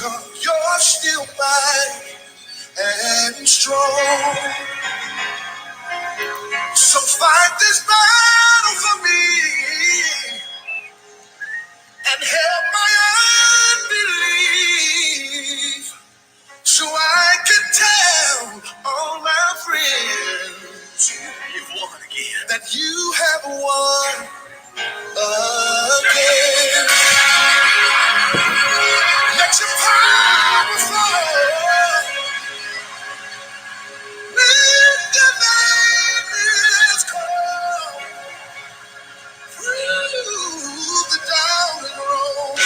God, you're still mighty and strong. So fight this battle for me and help my unbelief so I can tell all my friends you've won again. That you have won again. Let your power flow. Let the name is called. Through the down and road.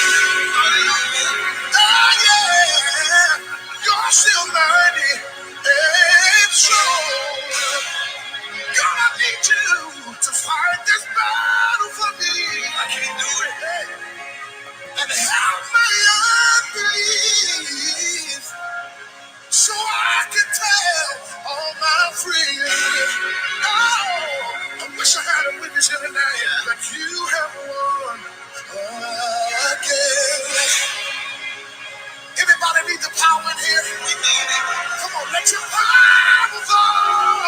Oh yeah, you're still mighty and strong. God, I need you to fight this battle for me. I can't do it. Hey. And help my unbelief so I can tell all my friends. Oh, I wish I had a witness here tonight, but you have won again. Anybody need the power in here? We need it. Come on, let your power fall.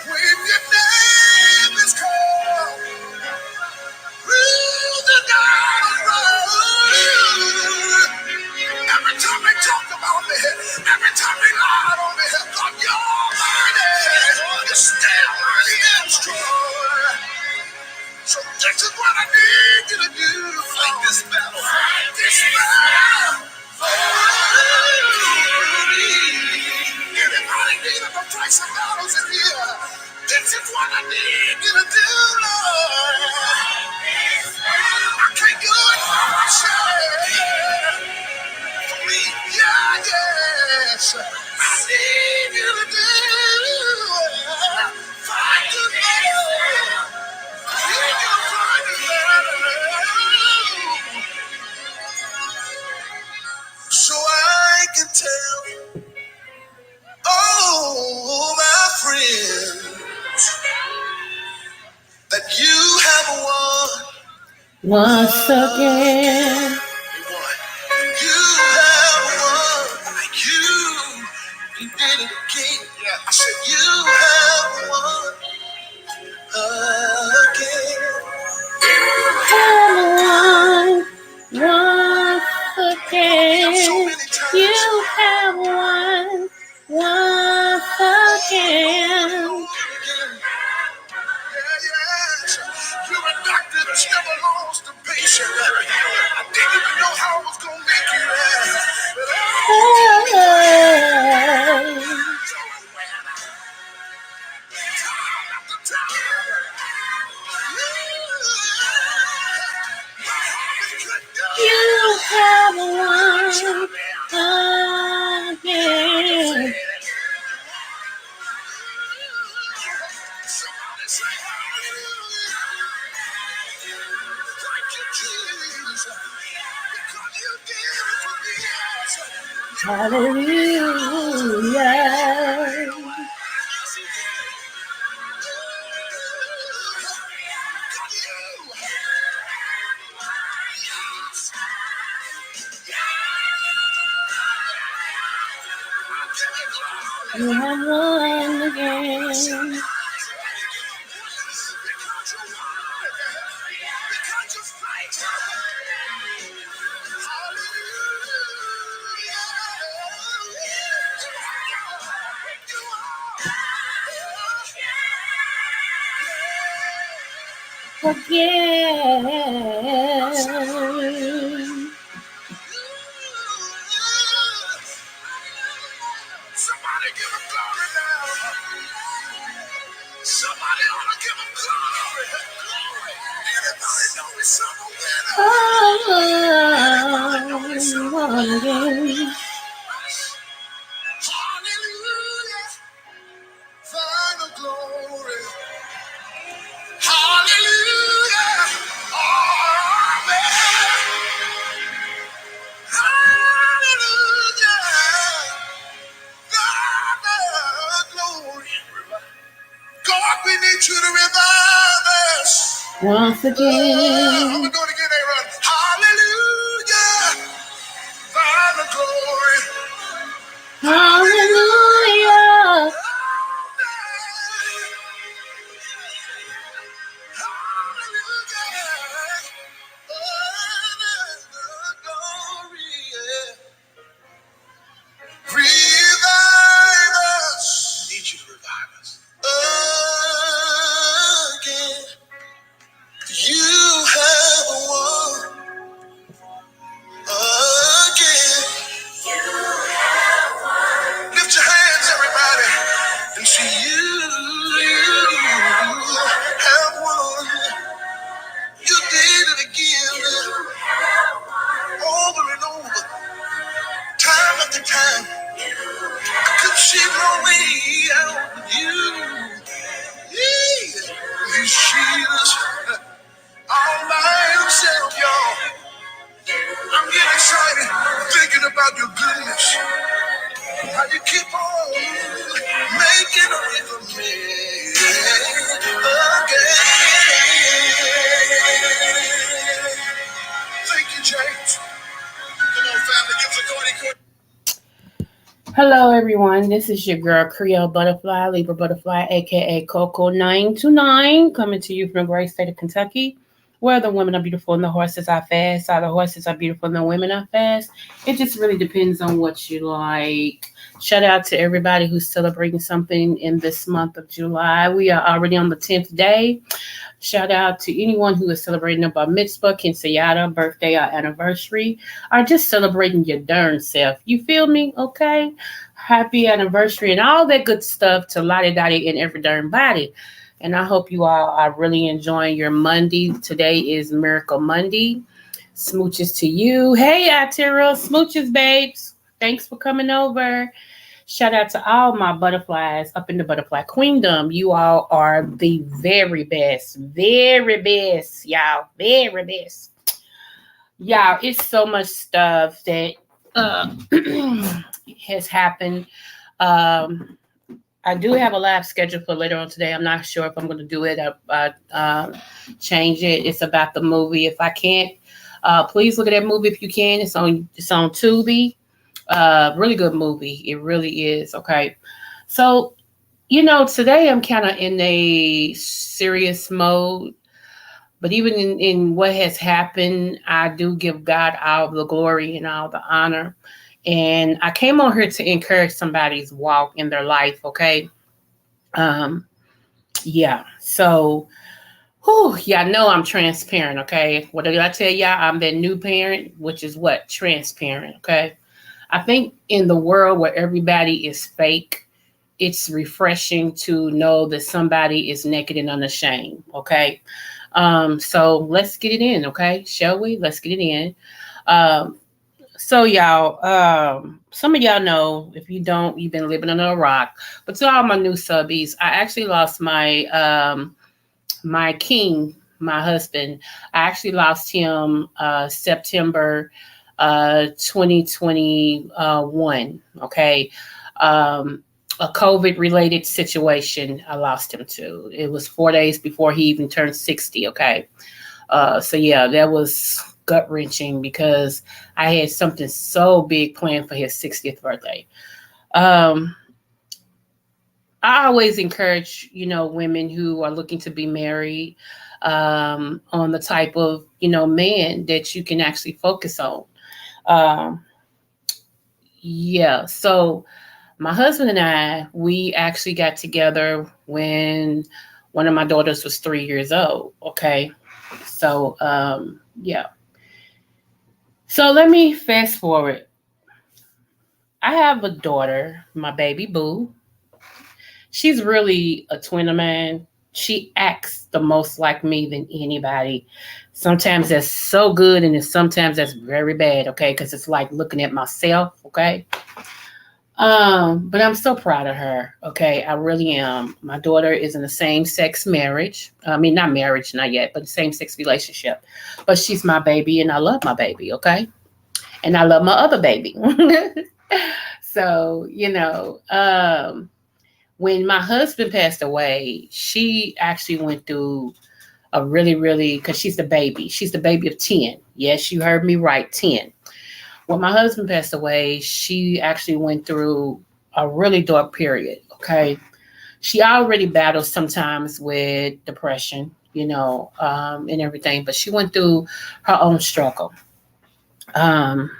When your name is called, through the dark road. Every time they talk about me, every time they lied on me, God, you're mighty. You're still mighty and strong. So this is what I need you to do. Fight this battle. Fight this battle. Anybody need a price of battles in here? This is what I need you to do, Lord. I can't do it for myself. For me, yeah, yes. I need you to do. Fight this battle. So I can tell all my friends that you have won once again. You have won. You did it again. I said you have won again. Once again, you have won once again. You're a doctor that's never lost a patient. I didn't even know how I was going to make it. You have won again. Hallelujah. You have won again. Again. Somebody give him glory now. Somebody ought to give him glory. Anybody know he's some winner? Hallelujah. Final glory. Hallelujah. Amen. Hallelujah. God, glory. God, we need you to revive us. Once I'm again. gonna do it again, Aaron. Hallelujah, thine the glory. Hallelujah. Hallelujah. Revive us. Need you to revive us again. You have won again. Lift your hands, everybody, and see you have won. You did it again, over and over, time after time. Could see no way out with you. Yeah. Jesus, all by himself, y'all. I'm getting excited thinking about your goodness. How you keep on making a way for me again. Thank you, James. Come on, family, give us a Cody. Hello, everyone. This is your girl, Creole Butterfly, Libra Butterfly, aka Coco 929, coming to you from the great state of Kentucky, where the women are beautiful and the horses are fast. All the horses are beautiful and the women are fast. It just really depends on what you like. Shout out to everybody who's celebrating something in this month of July. We are already on the 10th day. Shout out to anyone who is celebrating a bar mitzvah, quinceañera, birthday, or anniversary, or just celebrating your darn self. You feel me? Okay. Happy anniversary and all that good stuff to Lottie Dottie and every darn body. And I hope you all are really enjoying your Monday. Today is Miracle Monday. Smooches to you. Hey, Atira. Smooches, babes. Thanks for coming over. Shout out to all my butterflies up in the butterfly queendom. You all are the very best, y'all. Very best. Y'all, it's so much stuff that uh, has happened. Um, I do have a live schedule for later on today. I'm not sure if I'm going to do it. Change it. It's about the movie. If I can't, please look at that movie if you can. It's on Tubi. Really good movie. It really is. Okay. So, today I'm kind of in a serious mode, but even in what has happened, I do give God all the glory and all the honor. And I came on here to encourage somebody's walk in their life. Okay. Um, yeah. So, y'all know I'm transparent. Okay. What did I tell y'all? I'm that new parent, which is what? Transparent. Okay. I think in the world where everybody is fake, it's refreshing to know that somebody is naked and unashamed. Okay. So let's get it in. Okay. Shall we? Let's get it in. Um, so y'all, some of y'all know, if you don't, you've been living under a rock. But to all my new subbies, I actually lost my king, my husband. I actually lost him September 2021. Okay. Um, a COVID related situation I lost him to. It was 4 days before he even turned 60. Okay. So yeah, that was gut wrenching because I had something so big planned for his 60th birthday. Um, I always encourage, women who are looking to be married, on the type of, man that you can actually focus on. Um, yeah. So my husband and I, we actually got together when one of my daughters was 3 years old. Okay. So, yeah. So let me fast forward. I have a daughter, my baby boo. She's really a twin of mine. She acts the most like me than anybody. Sometimes that's so good, and then sometimes that's very bad. Okay, because it's like looking at myself. Okay. But I'm so proud of her. Okay, I really am. My daughter is in a same-sex marriage. I mean, not marriage, not yet, but same-sex relationship. But she's my baby, and I love my baby. Okay, and I love my other baby. So when my husband passed away, she actually went through because she's the baby. She's the baby of 10. Yes, you heard me right, 10. When my husband passed away, she actually went through a really dark period. Okay. She already battles sometimes with depression, and everything, but she went through her own struggle. Um,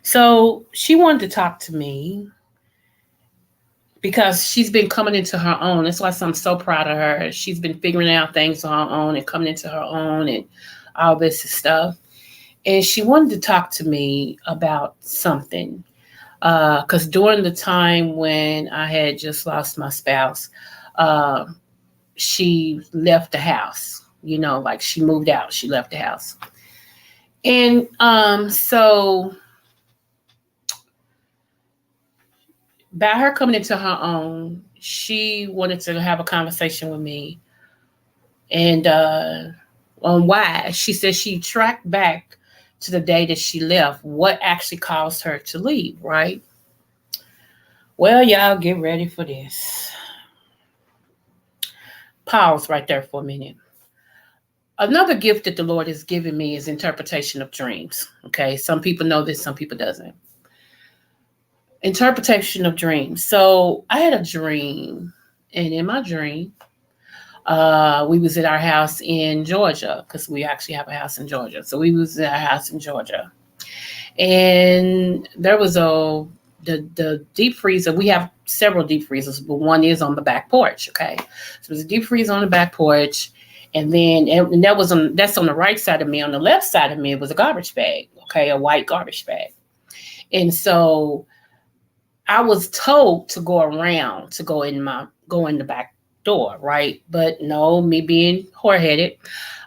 so she wanted to talk to me because she's been coming into her own. That's why I'm so proud of her. She's been figuring out things on her own and coming into her own and all this stuff. And she wanted to talk to me about something. Because during the time when I had just lost my spouse, uh, she left the house. Like she moved out. She left the house. And so by her coming into her own, she wanted to have a conversation with me. And on why. She said she tracked back to the day that she left, what actually caused her to leave, right? Well, y'all get ready for this. Pause right there for a minute. Another gift that the Lord has given me is interpretation of dreams. Okay, some people know this, some people doesn't. Interpretation of dreams. So I had a dream, and in my dream, we was at our house in Georgia because we actually have a house in Georgia. So we was at our house in Georgia, and there was the deep freezer. We have several deep freezers, but one is on the back porch. Okay, so there's a deep freezer on the back porch, and then and that's on the right side of me. On the left side of me was a garbage bag. Okay, a white garbage bag, and so I was told to go around to go in the back door, right? But no, me being hard-headed,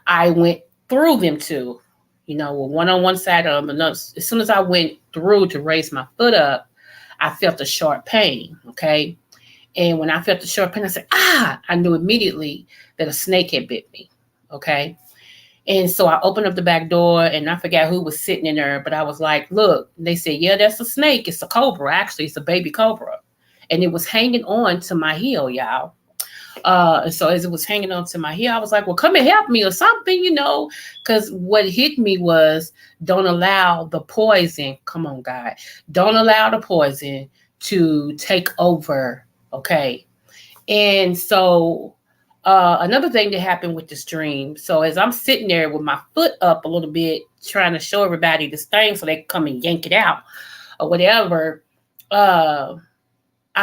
I went through them two, with one on one side of another. As soon as I went through to raise my foot up, I felt a sharp pain, okay? And when I felt the sharp pain, I said, I knew immediately that a snake had bit me, okay? And so I opened up the back door, and I forgot who was sitting in there, but I was like, look, they said, yeah, that's a snake. It's a cobra. Actually, it's a baby cobra. And it was hanging on to my heel, y'all. And so as it was hanging on to my heel, I was like, well, come and help me or something, because what hit me was don't allow the poison. Come on, God. Don't allow the poison to take over. Okay. And so another thing that happened with this dream. So as I'm sitting there with my foot up a little bit, trying to show everybody this thing so they can come and yank it out or whatever, I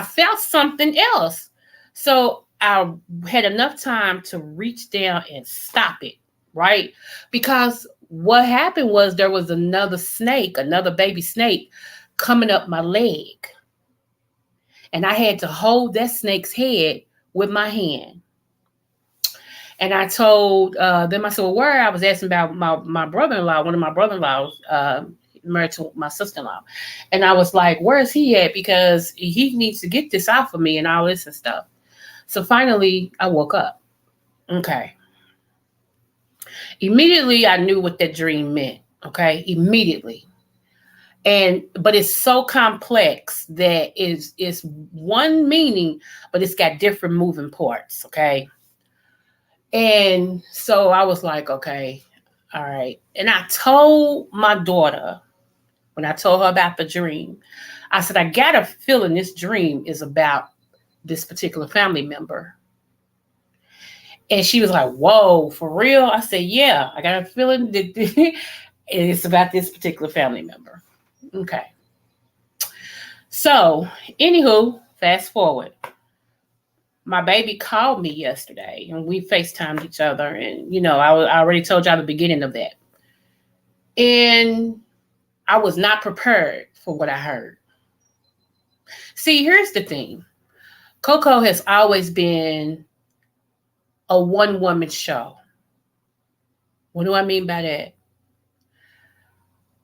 felt something else. So I had enough time to reach down and stop it, right? Because what happened was there was another baby snake coming up my leg. And I had to hold that snake's head with my hand. And I told them, I said, well, where? I was asking about my brother-in-law, one of my brother-in-laws, married to my sister-in-law. And I was like, where is he at? Because he needs to get this out for me and all this and stuff. So finally, I woke up. Okay. Immediately, I knew what that dream meant. Okay. Immediately. But it's so complex that it's one meaning, but it's got different moving parts. Okay. And so I was like, okay, all right. And I told my daughter, when I told her about the dream, I said, I got a feeling this dream is about this particular family member. And she was like, whoa, for real? I said, yeah, I got a feeling that it's about this particular family member. Okay. So, anywho, fast forward. My baby called me yesterday and we FaceTimed each other. And, I already told y'all the beginning of that. And I was not prepared for what I heard. See, here's the thing. Coco has always been a one-woman show. What do I mean by that?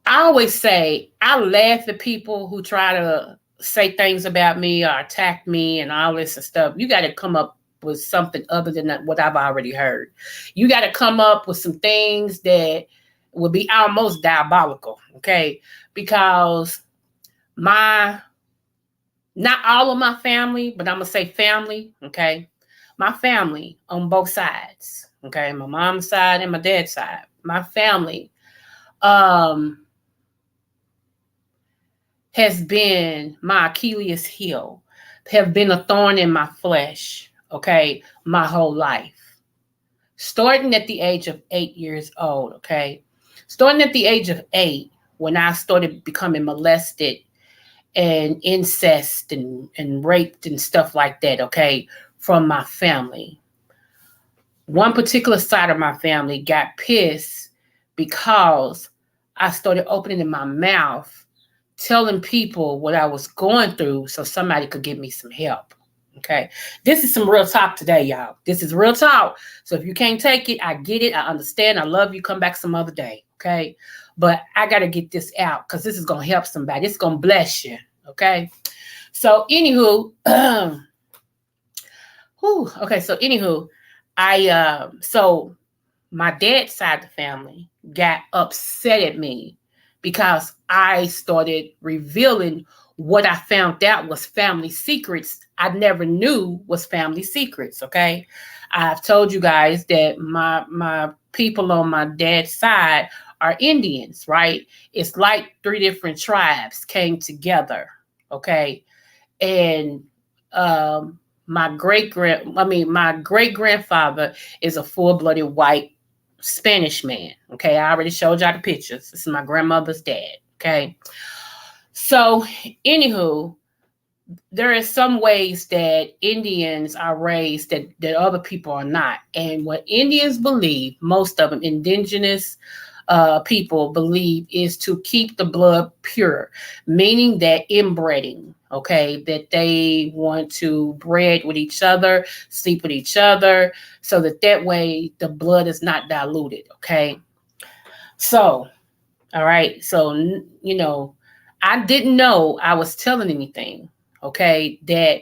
I always say I laugh at people who try to say things about me or attack me and all this and stuff. You got to come up with something other than what I've already heard. You got to come up with some things that will be almost diabolical, okay? Because not all of my family, but I'm going to say family, okay? my family on both sides, okay, my mom's side and my dad's side, my family um has been my Achilles heel, have been a thorn in my flesh, okay, my whole life. Starting at the age of 8 years old, okay? Starting at the age of 8, when I started becoming molested and incest and raped and stuff like that, okay, from my family. One particular side of my family got pissed because I started opening my mouth, telling people what I was going through so somebody could give me some help. Okay. This is some real talk today, y'all. This is real talk. So if you can't take it, I get it. I understand. I love you. Come back some other day. Okay. But I got to get this out because this is going to help somebody. It's going to bless you. Okay. So, anywho, okay. So, anywho, so my dad's side of the family got upset at me because I started revealing what I found out was family secrets I never knew was family secrets, okay? I've told you guys that my people on my dad's side are Indians, right? It's like three different tribes came together, okay? And um my great grandfather is a full-blooded white Spanish man. Okay, I already showed y'all the pictures. This is my grandmother's dad. Okay, so anywho, there are some ways that Indians are raised that other people are not. And what Indians believe, most of them, indigenous people believe, is to keep the blood pure, meaning that inbreeding, okay, that they want to breed with each other, sleep with each other, so that way the blood is not diluted, okay? So, all right, so, I didn't know I was telling anything, okay, that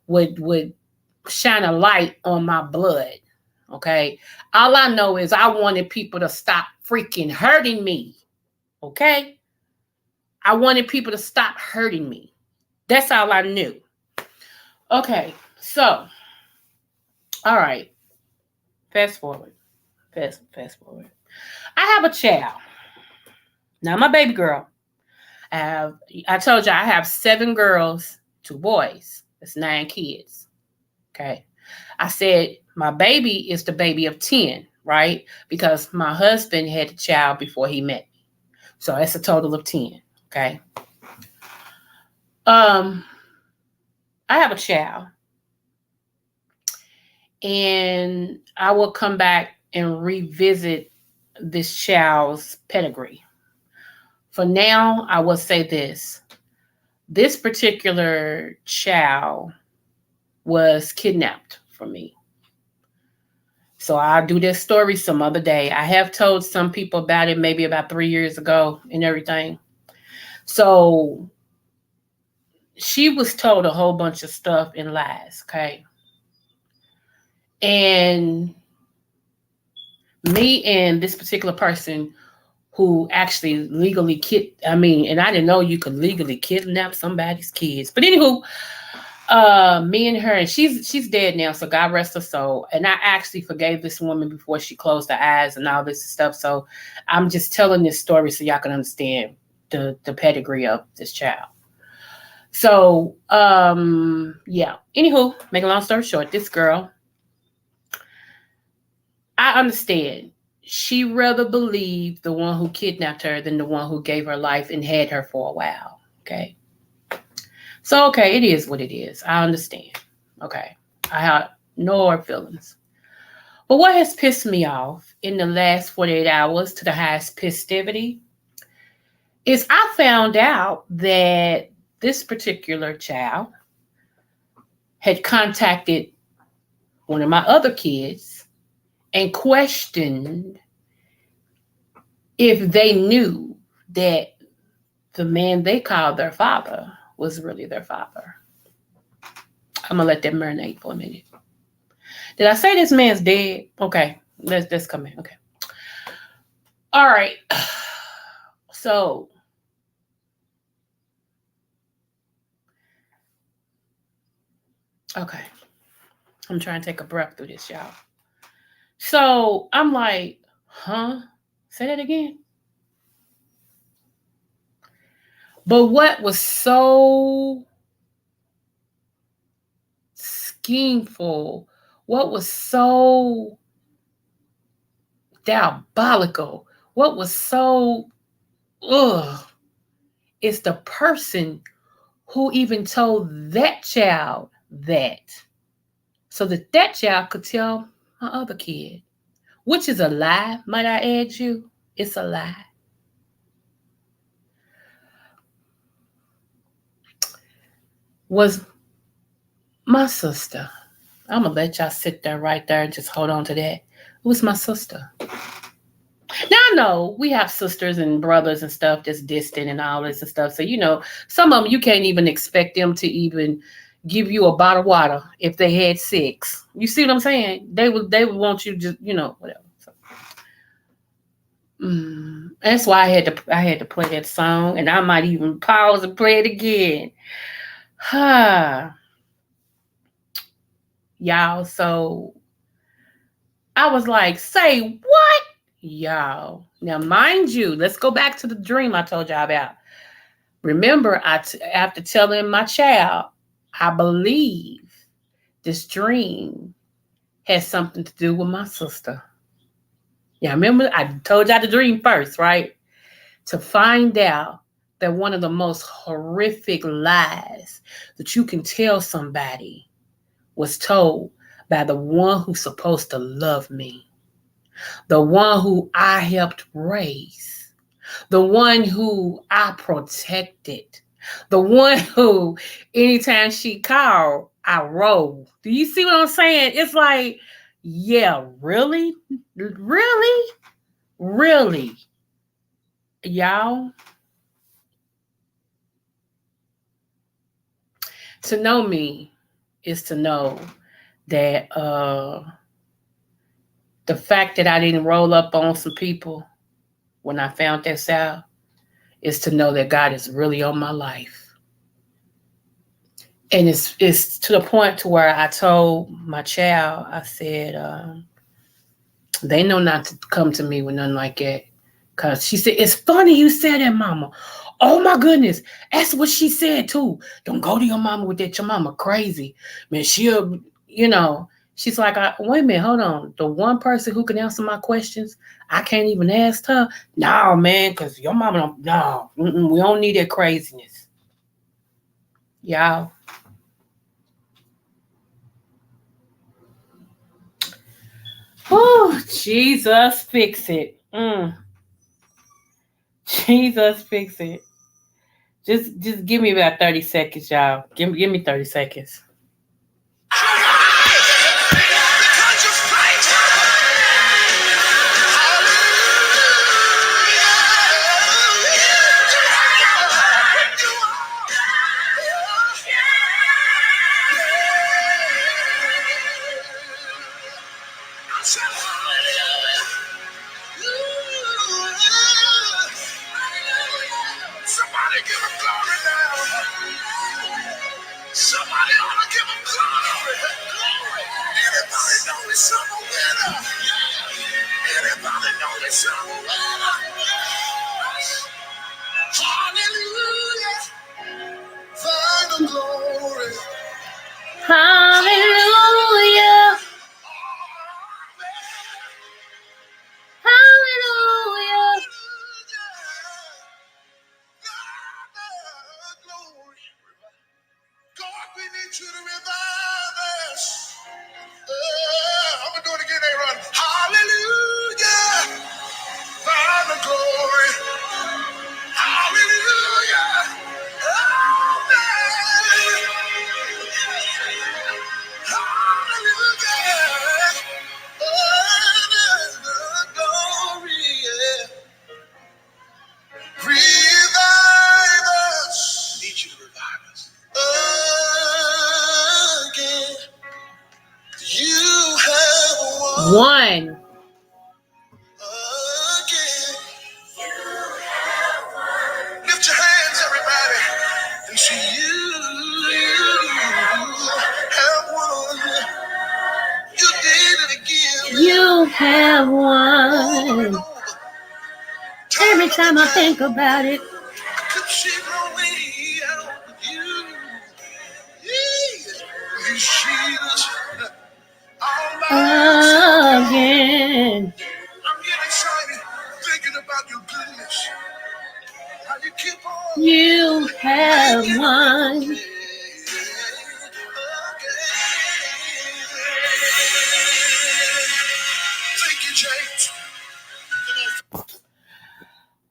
would shine a light on my blood. Okay. All I know is I wanted people to stop freaking hurting me. Okay. I wanted people to stop hurting me. That's all I knew. Okay. So, all right. Fast forward. Fast forward. I have a child. Now, my baby girl. I told you I have 7 girls, 2 boys. That's 9 kids. Okay. I said my baby is the baby of 10, right? Because my husband had a child before he met me. So that's a total of 10. Okay. Um, I have a child. And I will come back and revisit this child's pedigree. For now, I will say this. This particular child was kidnapped from me. So I'll do this story some other day. I have told some people about it maybe about 3 years ago and everything. So she was told a whole bunch of stuff and lies, okay? And me and this particular person who actually legally and I didn't know you could legally kidnap somebody's kids. But anywho, me and her, and she's dead now, so God rest her soul. And I actually forgave this woman before she closed her eyes and all this stuff. So I'm just telling this story so y'all can understand the pedigree of this child. So yeah. Anywho, make a long story short, this girl, I understand. She rather believed the one who kidnapped her than the one who gave her life and had her for a while. Okay. So, okay, it is what it is. I understand. Okay. I have no hard feelings. But what has pissed me off in the last 48 hours to the highest festivity is I found out that this particular child had contacted one of my other kids and questioned if they knew that the man they called their father was really their father. I'm gonna let that marinate for a minute. Did I say this man's dead? Okay, let's come in. Okay. All right. So okay. I'm trying to take a breath through this, y'all. So I'm like, huh? Say that again. But what was so schemeful, what was so diabolical, what was so ugh, is the person who even told that child that, so that that child could tell my other kid, which is a lie, might I add you? It's a lie. Was my sister. I'm gonna let y'all sit there right there and just hold on to that. It was my sister. Now I know we have sisters and brothers and stuff that's distant and all this and stuff. So some of them you can't even expect them to even give you a bottle of water if they had six. You see what I'm saying? They would want you just whatever. So, that's why I had to play that song, and I might even pause and play it again. Y'all. So I was like, say what? Y'all. Now, mind you, let's go back to the dream I told y'all about. Remember, after telling my child, I believe this dream has something to do with my sister. Yeah, remember, I told y'all the dream first, right? To find out that one of the most horrific lies that you can tell somebody was told by the one who's supposed to love me, the one who I helped raise, the one who I protected, the one who, anytime she called, I rolled. Do you see what I'm saying? It's like, yeah, really? Really? Really? Y'all, to know me is to know that the fact that I didn't roll up on some people when I found this out is to know that God is really on my life. And it's to the point to where I told my child, I said, they know not to come to me with nothing like that. Cause she said, it's funny you said that, mama. Oh my goodness. That's what she said too. Don't go to your mama with that. Your mama crazy. Man, she's like, wait a minute, hold on. The one person who can answer my questions, I can't even ask her. No, man, because your mama don't, no, we don't need that craziness. Y'all. Oh, Jesus, fix it. Jesus, fix it. Just give me about 30 seconds, y'all. Give me 30 seconds. Somebody give him glory now. Somebody ought to give him glory. Glory. Anybody know he's a winner? Anybody know he's a winner? Hallelujah. Final glory. Hallelujah. Hallelujah. God, we need you to revive us. I'm going to do it again, Aaron. Hallelujah. Find the glory. Hallelujah. Amen. time I think about it. could see my way out with you. Yeah. You see this all by Again. I'm getting excited thinking about your goodness. How you keep on You have making a way for won. me. Thank you, James.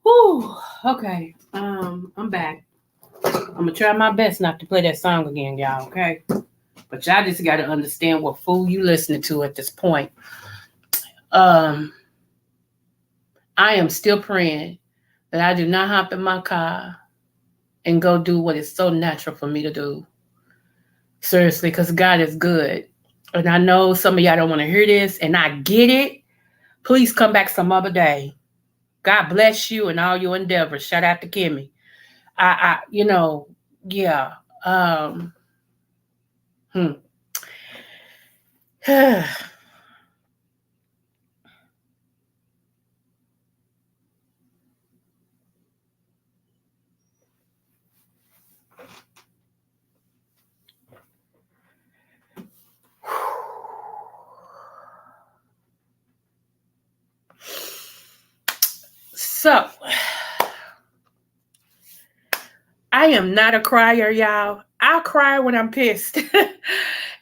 Whew. Okay. I'm back. I'm gonna try my best not to play that song again, y'all. Okay. But y'all just got to understand what fool you listening to at this point. Um, I am still praying that I do not hop in my car and go do what is so natural for me to do. Seriously, because God is good. And I know some of y'all don't want to hear this, and I get it. Please come back some other day. God bless you and all your endeavors. Shout out to Kimmy. Yeah. Um, hmm. So, I am not a crier, y'all. I'll cry when I'm pissed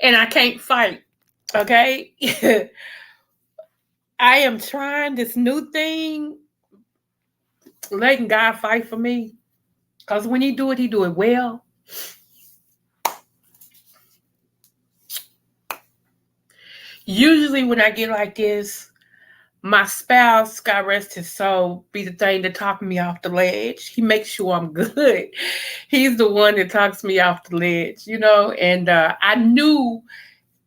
and I can't fight. Okay. I am trying this new thing, letting God fight for me. Because when He do it well. Usually, when I get like this, my spouse, God rest his soul, be the thing to talk me off the ledge. He makes sure I'm good. He's the one that talks me off the ledge, And I knew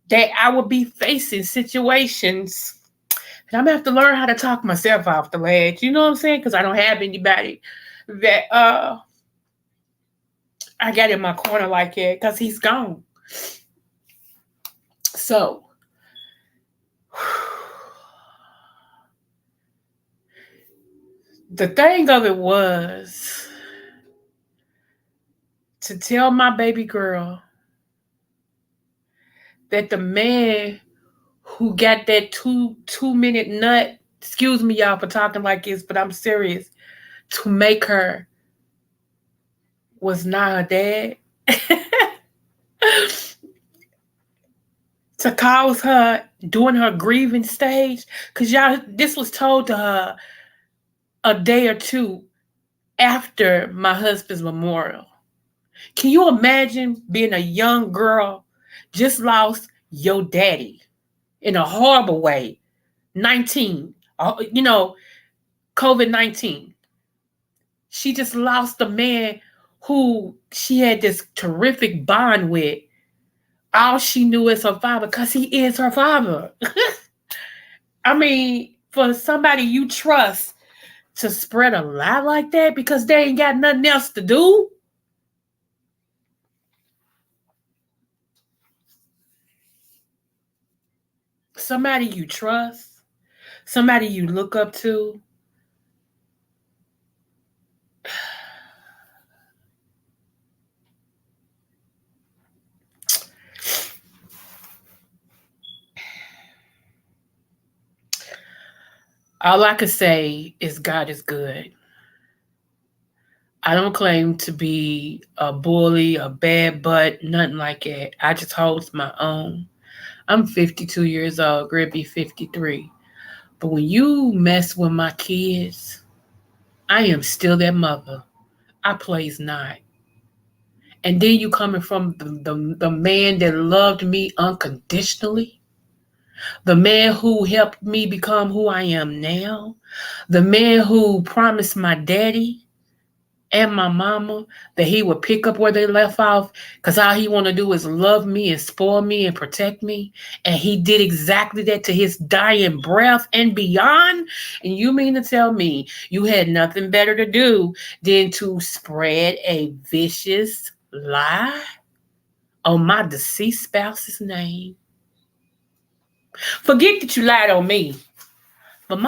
that I would be facing situations. And I'm gonna have to learn how to talk myself off the ledge. You know what I'm saying? Because I don't have anybody that I got in my corner like that. Because he's gone. So the thing of it was to tell my baby girl that the man who got that two minute nut, excuse me y'all for talking like this, but I'm serious, to make her was not her dad. To cause her during her grieving stage, because y'all, this was told to her a day or two after my husband's memorial. Can you imagine being a young girl, just lost your daddy in a horrible way? 19, COVID-19. She just lost a man who she had this terrific bond with. All she knew is her father because he is her father. I mean, for somebody you trust to spread a lie like that because they ain't got nothing else to do. Somebody you trust, somebody you look up to. All I could say is God is good. I don't claim to be a bully, a bad butt, nothing like that. I just hold my own. I'm 52 years old, gonna be 53. But when you mess with my kids, I am still their mother. I plays not. And then you coming from the man that loved me unconditionally, the man who helped me become who I am now, the man who promised my daddy and my mama that he would pick up where they left off because all he want to do is love me and spoil me and protect me. And he did exactly that to his dying breath and beyond. And you mean to tell me you had nothing better to do than to spread a vicious lie on my deceased spouse's name? Forget that you lied on me, but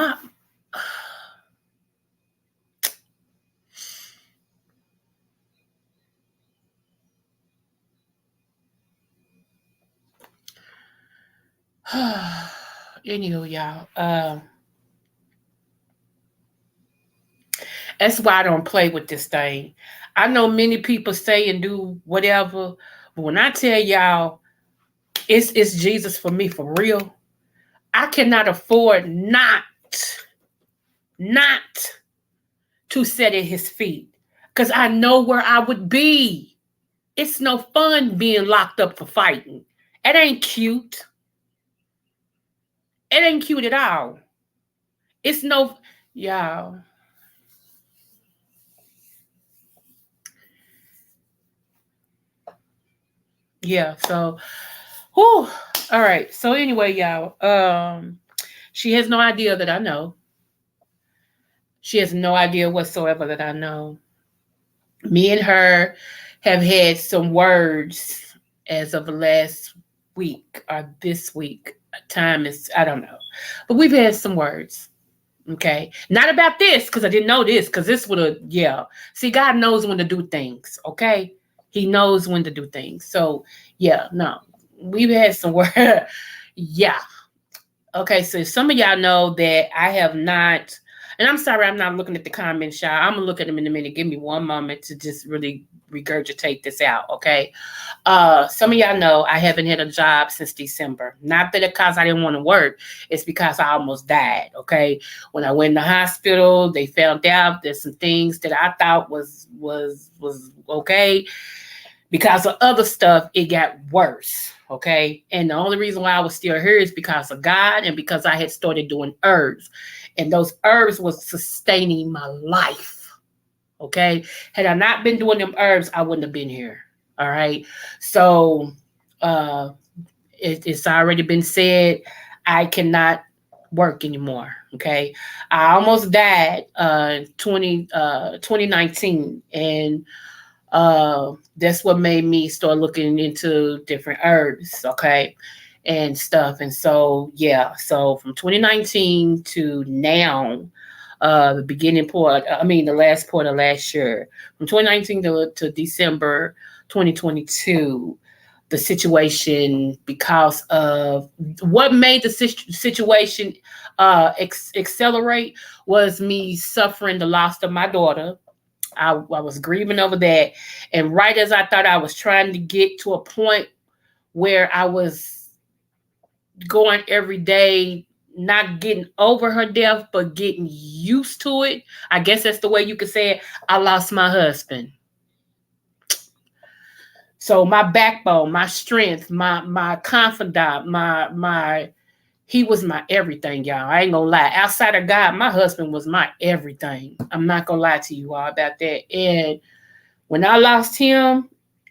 Anywho, y'all. That's why I don't play with this thing. I know many people say and do whatever, but when I tell y'all it's Jesus for me for real, I cannot afford not to sit at his feet. Cause I know where I would be. It's no fun being locked up for fighting. It ain't cute. It ain't cute at all. It's no y'all. Yeah, so whew. All right. So anyway, y'all, she has no idea that I know. She has no idea whatsoever that I know. Me and her have had some words as of last week or this week. Time is, I don't know. But we've had some words. Okay. Not about this, because I didn't know this, because this would have, yeah. See, God knows when to do things. Okay. He knows when to do things. So, yeah, no. We've had some words. Yeah. Okay, so some of y'all know that I have not, and I'm sorry I'm not looking at the comments, y'all. I'm gonna look at them in a minute. Give me one moment to just really regurgitate this out, okay? Some of y'all know I haven't had a job since December. Not that because I didn't want to work, it's because I almost died, okay? When I went in the hospital, they found out there's some things that I thought was okay. Because of other stuff, it got worse. Okay. And the only reason why I was still here is because of God and because I had started doing herbs. And those herbs was sustaining my life. Okay. Had I not been doing them herbs, I wouldn't have been here. All right. So uh it's already been said, I cannot work anymore. Okay. I almost died 2019. And that's what made me start looking into different herbs, okay, and stuff. And so yeah, so from 2019 to now, the beginning part, I mean the last part of last year, from 2019 to December 2022, the situation, because of what made the situation accelerate, was me suffering the loss of my daughter. I was grieving over that. And right as I thought I was trying to get to a point where I was going every day, not getting over her death, but getting used to it, I guess that's the way you could say it, I lost my husband. So my backbone, my strength, my confidant, my he was my everything, y'all. I ain't gonna lie. Outside of God, my husband was my everything. I'm not gonna lie to you all about that. And when I lost him,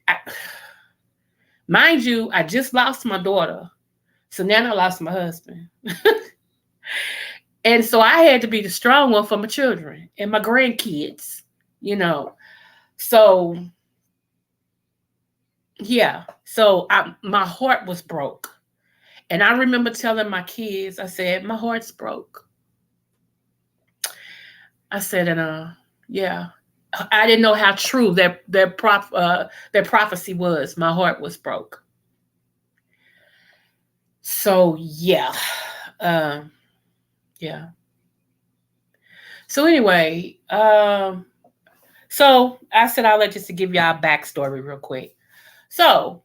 I, mind you, I just lost my daughter. So now I lost my husband. And so I had to be the strong one for my children and my grandkids, you know. So, yeah. So my heart was broke. And I remember telling my kids, I said, my heart's broke. I said, and yeah. I didn't know how true that prophecy was. My heart was broke. So yeah, um, yeah. So anyway, so I said I'll let just to give y'all a backstory real quick. So,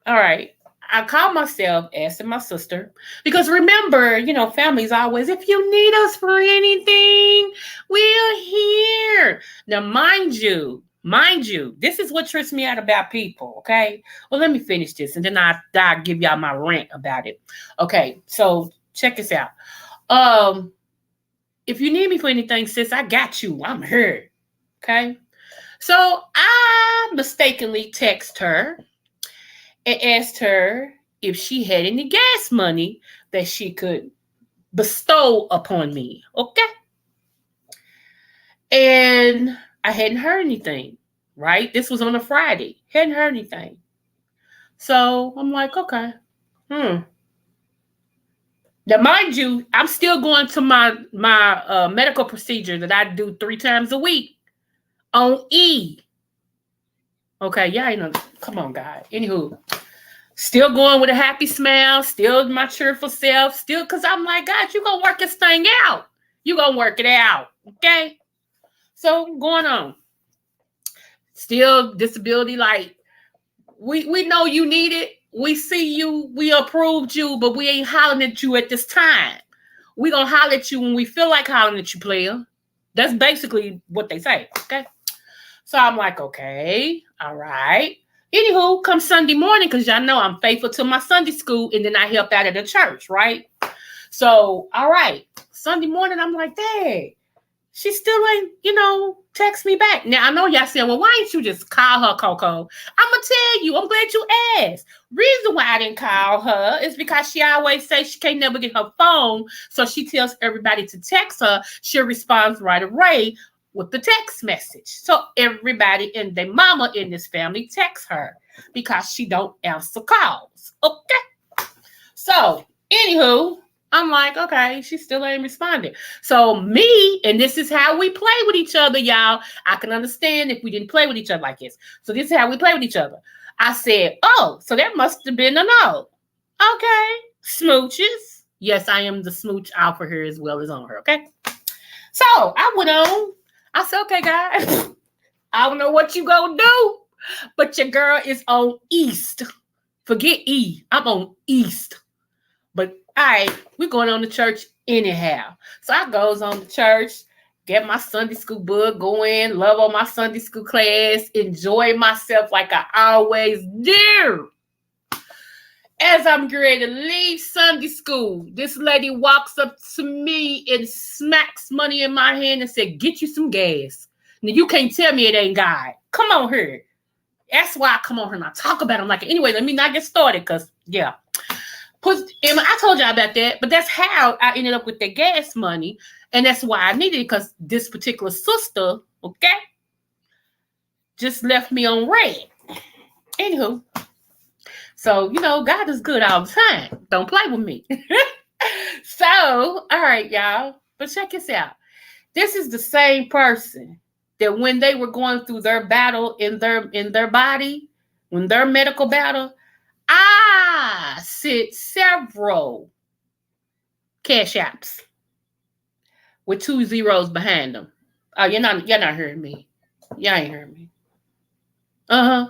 all right. I called myself, asking my sister, because remember, family's always, if you need us for anything, we're here. Now, mind you, this is what trips me out about people, okay? Well, let me finish this, and then I'll give y'all my rant about it. Okay, so check this out. Um, if you need me for anything, sis, I got you. I'm here, okay? So I mistakenly text her and asked her if she had any gas money that she could bestow upon me. Okay. And I hadn't heard anything, right? This was on a Friday. Hadn't heard anything. So I'm like, okay. Hmm. Now, mind you, I'm still going to my medical procedure that I do 3 times a week on E. Okay, yeah, come on, God. Anywho, Still going with a happy smile, still my cheerful self, still because I'm like, God, you gonna work this thing out. You gonna work it out. Okay? So going on. Still disability, like we know you need it. We see you, we approved you, but we ain't hollering at you at this time. We gonna holler at you when we feel like hollering at you, player. That's basically what they say. Okay. So I'm like, okay, all right. Anywho, come Sunday morning, because y'all know I'm faithful to my Sunday school, and then I help out at the church, right? So, all right. Sunday morning, I'm like, Dad, she still ain't, text me back. Now, I know y'all saying, well, why ain't you just call her, Coco? I'm going to tell you, I'm glad you asked. Reason why I didn't call her is because she always says she can't never get her phone, so she tells everybody to text her. She responds right away with the text message. So everybody and their mama in this family texts her because she don't answer calls. Okay? So, anywho, I'm like, okay, she still ain't responding. So me, and this is how we play with each other, y'all. I can understand if we didn't play with each other like this. So this is how we play with each other. I said, oh, so that must have been a no. Okay. Smooches. Yes, I am the smooch out for her as well as on her, okay? So I went on. I said, okay, guys, I don't know what you gonna do, but your girl is on East. Forget E. I'm on East. But all right, we're going on to church anyhow. So I goes on to church, get my Sunday school book going, love on my Sunday school class, enjoy myself like I always do. As I'm ready to leave Sunday school, this lady walks up to me and smacks money in my hand and said, get you some gas. Now, you can't tell me it ain't God. Come on here. That's why I come on here and I talk about it. I'm like, anyway, let me not get started because, yeah. I told y'all about that, but that's how I ended up with the gas money. And that's why I needed it, because this particular sister, okay, just left me on red. Anywho, so, God is good all the time. Don't play with me. So, all right, y'all. But check this out. This is the same person that when they were going through their battle in their body, when their medical battle, I sent several cash apps with 2 zeros behind them. Oh, you're not hearing me. Y'all ain't hearing me. Uh-huh.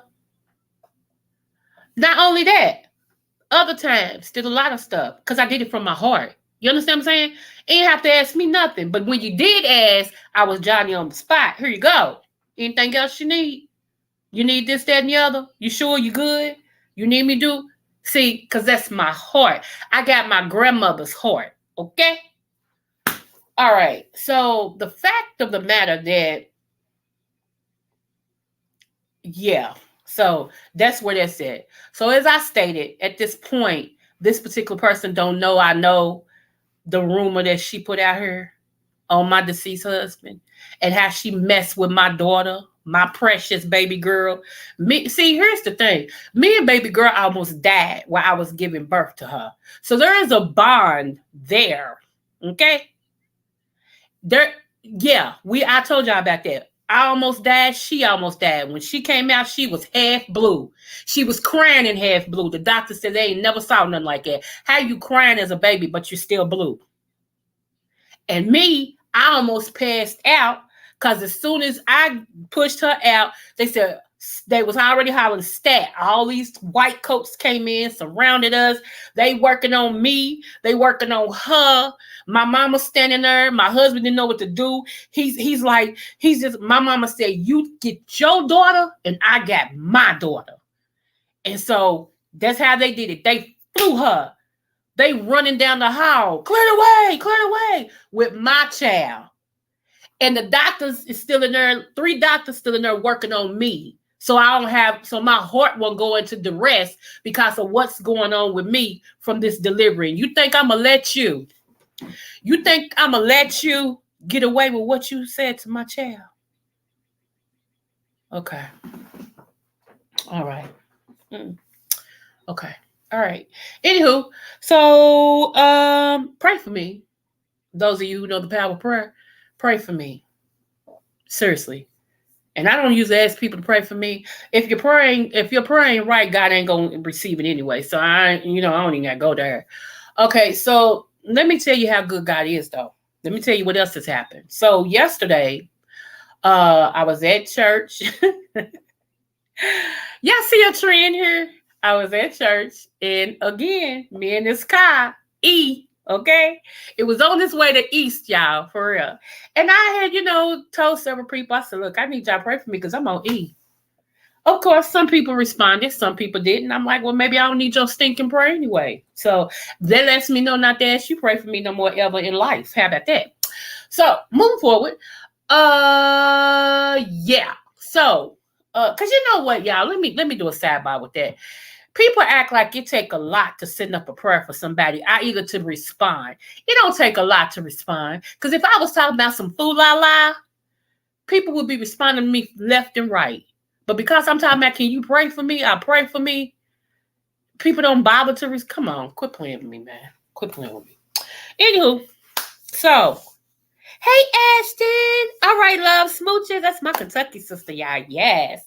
Not only that, other times did a lot of stuff because I did it from my heart. You understand what I'm saying? You didn't have to ask me nothing. But when you did ask, I was Johnny on the spot. Here you go. Anything else you need? You need this, that, and the other? You sure you good? You need me to do? See, because that's my heart. I got my grandmother's heart. Okay? All right. So the fact of the matter that, yeah. So that's where that's at. So as I stated, at this point, this particular person don't know I know the rumor that she put out here on my deceased husband and how she messed with my daughter, my precious baby girl. See, here's the thing. Me and baby girl almost died while I was giving birth to her. So there is a bond there. Okay? I told y'all about that. I almost died. She almost died. When she came out, she was half blue. She was crying in half blue. The doctor said they ain't never saw nothing like that. How you crying as a baby, but you're still blue? And me, I almost passed out because as soon as I pushed her out, they said they was already hollering stat. All these white coats came in, surrounded us. They working on me. They working on her. My mama standing there. My husband didn't know what to do. My mama said, you get your daughter and I got my daughter. And so that's how they did it. They flew her. They running down the hall. Clear the way with my child. And the doctors is still in there. 3 doctors still in there working on me. So my heart won't go into duress because of what's going on with me from this delivery. You think I'm going to let you get away with what you said to my child? Okay. All right. Okay. All right. Anywho, so pray for me. Those of you who know the power of prayer, pray for me. Seriously. And I don't usually ask people to pray for me. If you're praying right, God ain't gonna receive it anyway. So I don't even gotta go there. Okay, so let me tell you how good God is, though. Let me tell you what else has happened. So yesterday, I was at church. Y'all see a trend here? I was at church, and again, me and this car, okay? It was on its way to East, y'all, for real. And I had, told several people, I said, look, I need y'all to pray for me because I'm on E. Of course, some people responded, some people didn't. I'm like, well, maybe I don't need your stinking prayer anyway. So that lets me know not to ask you pray for me no more ever in life. How about that? So moving forward, yeah. So, cause you know what, y'all, let me do a sidebar with that. People act like it take a lot to send up a prayer for somebody, either to respond. It don't take a lot to respond. Cause if I was talking about some fool la la, people would be responding to me left and right. But because I'm talking about, can you pray for me? I pray for me. People don't bother to come on, quit playing with me, man. Quit playing with me. Anywho, so hey, Ashton. All right, love. Smooches. That's my Kentucky sister, y'all. Yes.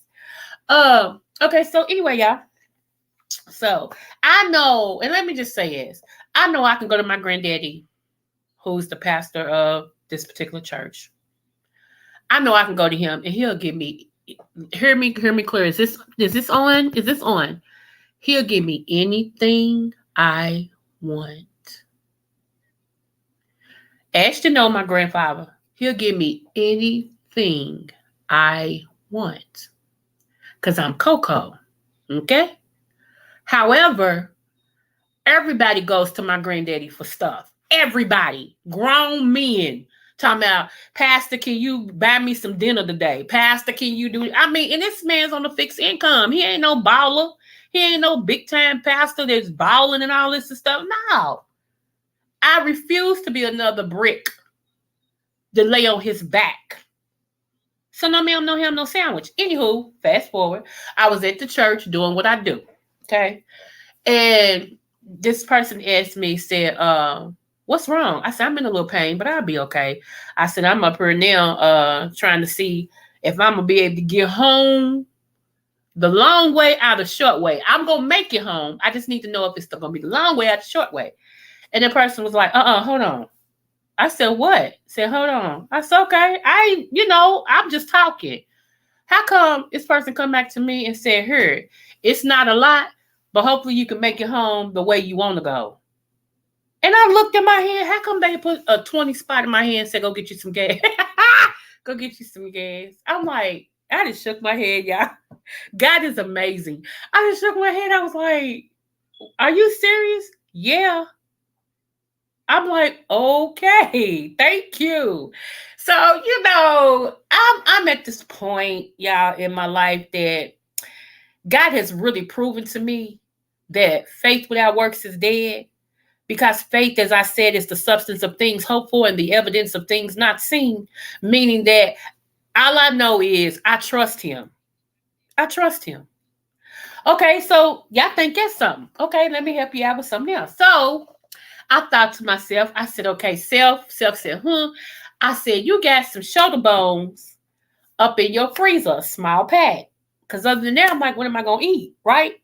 Okay, so anyway, y'all. So I know, and let me just say this. I know I can go to my granddaddy, who's the pastor of this particular church. I know I can go to him and he'll give me, hear me clear. Is this on? Is this on? He'll give me anything I want. Ashton know my grandfather. He'll give me anything I want. Because I'm Coco. Okay? However, everybody goes to my granddaddy for stuff. Everybody. Grown men. Talking about, Pastor, can you buy me some dinner today? Pastor, can you do it? I mean, and this man's on a fixed income. He ain't no baller. He ain't no big time pastor that's balling and all this and stuff. No. I refuse to be another brick to lay on his back. So no ma'am, no ham, no sandwich. Anywho, fast forward. I was at the church doing what I do. Okay. And this person asked me, said, what's wrong? I said, I'm in a little pain, but I'll be okay. I said, I'm up here now trying to see if I'm going to be able to get home the long way out the short way. I'm going to make it home. I just need to know if it's still going to be the long way out the short way. And the person was like, hold on. I said, what? I said, hold on. I said, okay. I'm just talking. How come this person come back to me and said, here, it's not a lot, but hopefully you can make it home the way you want to go. And I looked at my hand. How come they put a 20 spot in my hand and said, go get you some gas? Go get you some gas. I'm like, I just shook my head, y'all. God is amazing. I just shook my head. I was like, are you serious? Yeah. I'm like, okay, thank you. So, I'm at this point, y'all, in my life that God has really proven to me that faith without works is dead. Because faith, as I said, is the substance of things hoped for and the evidence of things not seen. Meaning that all I know is I trust him. I trust him. Okay, so y'all think that's something. Okay, let me help you out with something else. So I thought to myself, I said, okay, self said, I said, you got some shoulder bones up in your freezer, a small pack. Because other than that, I'm like, what am I going to eat? Right?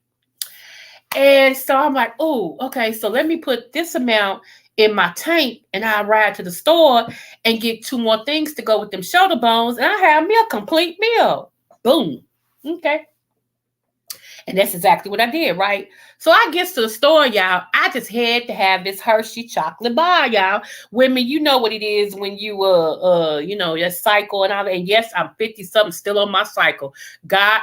And so I'm like, oh, okay, so let me put this amount in my tank and I'll ride to the store and get 2 more things to go with them shoulder bones. And I have me a complete meal. Boom. Okay. And that's exactly what I did, right? So I get to the store, y'all. I just had to have this Hershey chocolate bar, y'all. Women, you know what it is when you your cycle and all that. And yes, I'm 50 something, still on my cycle. God,